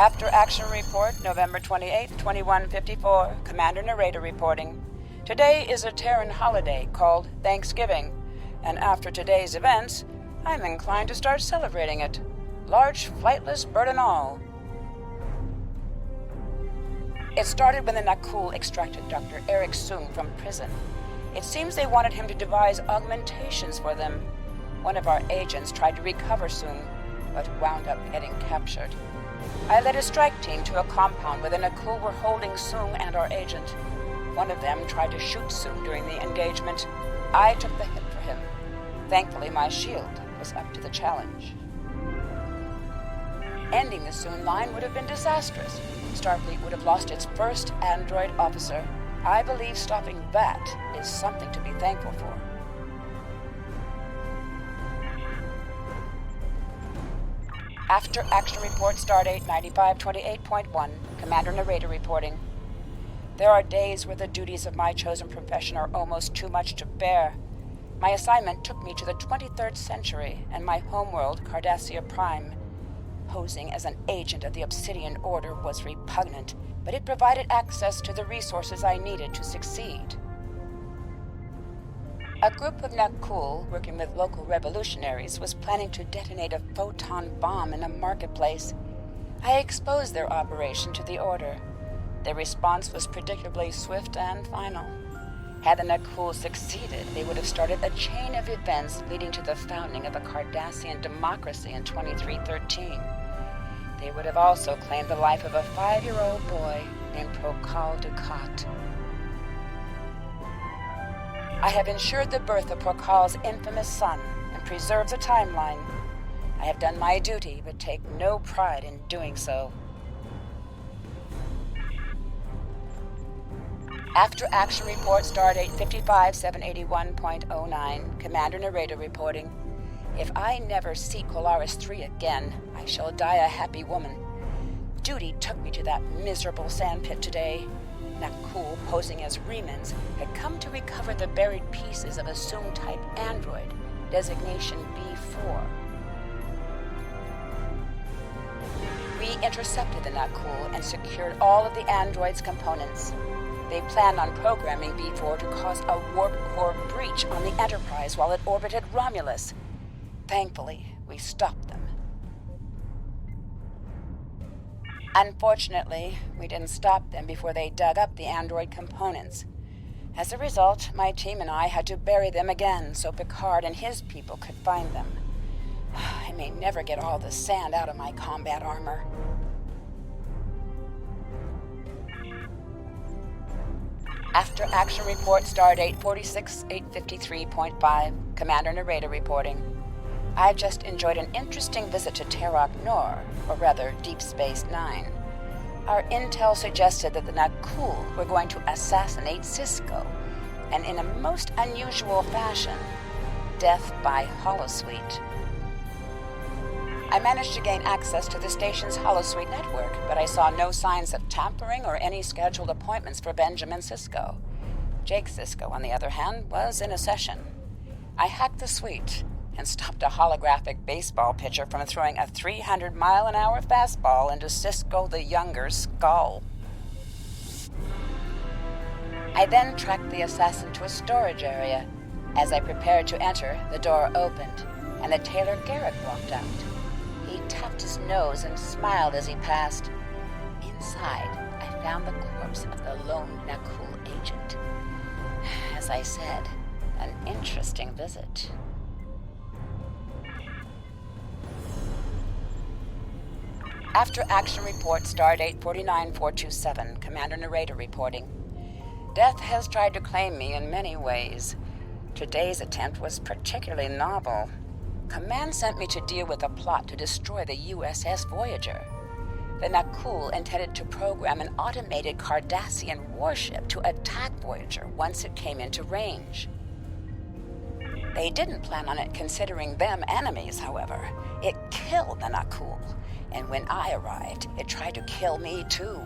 After Action Report, November 28, 2154, Commander Narrator reporting. Today is a Terran holiday called Thanksgiving, and after today's events, I'm inclined to start celebrating it. Large flightless bird and all. It started when the Nakul extracted Dr. Eric Soong from prison. It seems they wanted him to devise augmentations for them. One of our agents tried to recover Soong, but wound up getting captured. I led a strike team to a compound where the Nakul were holding Soong and our agent. One of them tried to shoot Soong during the engagement. I took the hit for him. Thankfully, my shield was up to the challenge. Ending the Soong line would have been disastrous. Starfleet would have lost its first android officer. I believe stopping that is something to be thankful for. After Action Report, Stardate 9528.1, Commander Narrator reporting. There are days where the duties of my chosen profession are almost too much to bear. My assignment took me to the 23rd century and my homeworld, Cardassia Prime. Posing as an agent of the Obsidian Order was repugnant, but it provided access to the resources I needed to succeed. A group of Nakul, working with local revolutionaries, was planning to detonate a photon bomb in a marketplace. I exposed their operation to the Order. Their response was predictably swift and final. Had the Nakul succeeded, they would have started a chain of events leading to the founding of a Cardassian democracy in 2313. They would have also claimed the life of a 5-year-old boy named Prokal Dukat. I have ensured the birth of Prokal's infamous son and preserved the timeline. I have done my duty, but take no pride in doing so. After Action Report, Stardate 55781.09, Commander Narrator reporting. If I never see Polaris 3 again, I shall die a happy woman. Duty took me to that miserable sandpit today. Nakul, posing as Remans, had come to recover the buried pieces of a Soong-type android, designation B4. We intercepted the Nakul and secured all of the android's components. They planned on programming B4 to cause a warp core breach on the Enterprise while it orbited Romulus. Thankfully, we stopped them. Unfortunately, we didn't stop them before they dug up the android components. As a result, my team and I had to bury them again so Picard and his people could find them. I may never get all the sand out of my combat armor. After Action Report, Stardate 46853.5, Commander Narrator reporting. I've just enjoyed an interesting visit to Terok Nor, or rather, Deep Space Nine. Our intel suggested that the Nakul were going to assassinate Sisko, and in a most unusual fashion, death by holosuite. I managed to gain access to the station's holosuite network, but I saw no signs of tampering or any scheduled appointments for Benjamin Sisko. Jake Sisko, on the other hand, was in a session. I hacked the suite and stopped a holographic baseball pitcher from throwing a 300-mile-an-hour fastball into Sisko the Younger's skull. I then tracked the assassin to a storage area. As I prepared to enter, the door opened, and the tailor Garrett walked out. He tapped his nose and smiled as he passed. Inside, I found the corpse of the lone Nakul agent. As I said, an interesting visit. After Action Report, Stardate 49427, Commander Narrator reporting. Death has tried to claim me in many ways. Today's attempt was particularly novel. Command sent me to deal with a plot to destroy the USS Voyager. The Nakul intended to program an automated Cardassian warship to attack Voyager once it came into range. They didn't plan on it considering them enemies, however. It killed the Nakul, and when I arrived, it tried to kill me too.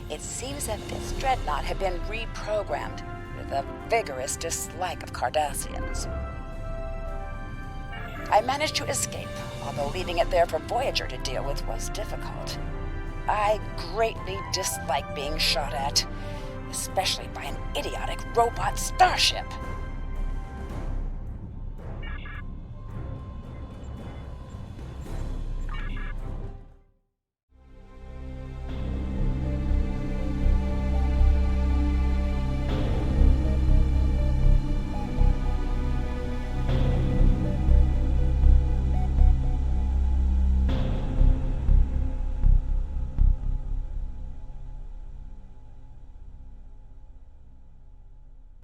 It seems that this dreadnought had been reprogrammed with a vigorous dislike of Cardassians. I managed to escape, although leaving it there for Voyager to deal with was difficult. I greatly dislike being shot at, especially by an idiotic robot starship.